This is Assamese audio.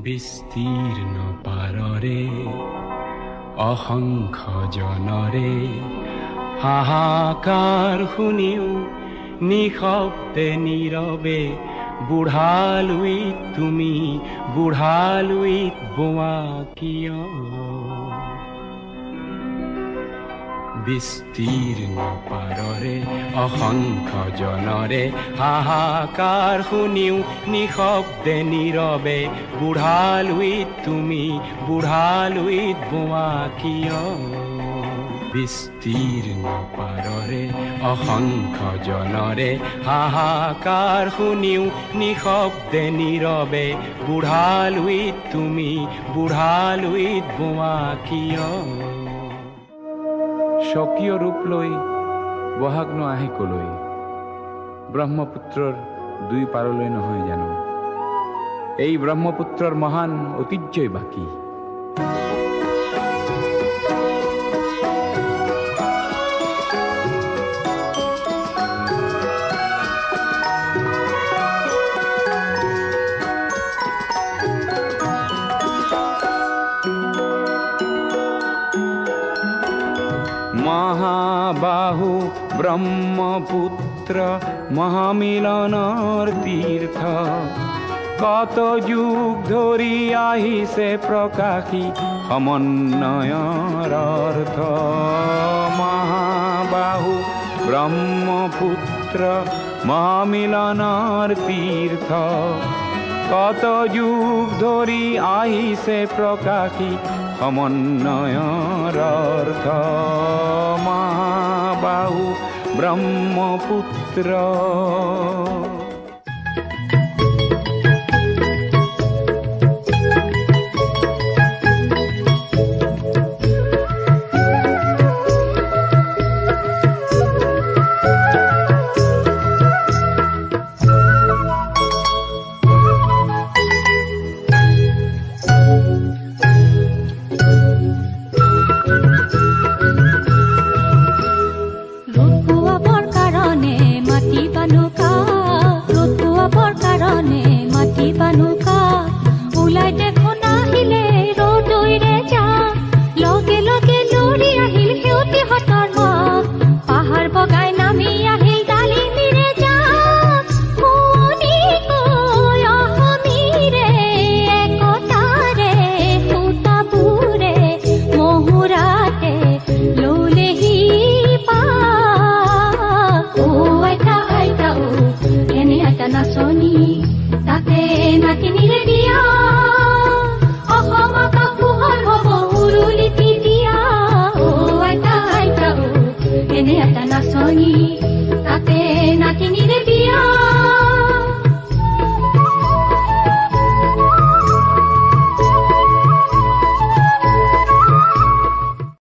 বিস্তীৰ্ণ পাৰৰে অসংখ্য জনৰে হাহাকাৰ শুনিও নিশব্দে নীৰৱে বুঢ়ালুইত তুমি বুঢ়ালুইত বোৱা কিয় বিস্তীৰ্ণ পাৰৰে অসংখ্য জনৰে হাহাকাৰ শুনিও নিশব্দে নীৰৱে বুঢ়ালুইত তুমি বুঢ়ালুইত বোৱা কিয় বিস্তীৰ্ণ পাৰৰে অসংখ্য জনৰে হাহাকাৰ শুনিও নিশব্দে নীৰৱে বুঢ়ালুইত তুমি বুঢ়ালুইত বোৱা কিয় স্বকীয় ৰূপ লৈ বহাগনো আহে কলৈ ব্ৰহ্মপুত্ৰৰ দুই পাৰলৈ নহয় জানো এই ব্ৰহ্মপুত্ৰৰ মহান ঐতিহ্যই বাকী মহাবাহু ব্ৰহ্মপুত্ৰ মহামিলনৰ তীৰ্থ কত যুগ ধৰি আহিছে প্ৰকাশী সমন্বয়ৰ অৰ্থ মহাবাহু ব্ৰহ্মপুত্ৰ মহামিলনৰ তীৰ্থ কত যুগ ধৰি আহিছে প্ৰকাশী সমন্বয়ৰ অৰ্থ মহাবাহু ব্ৰহ্মপুত্ৰ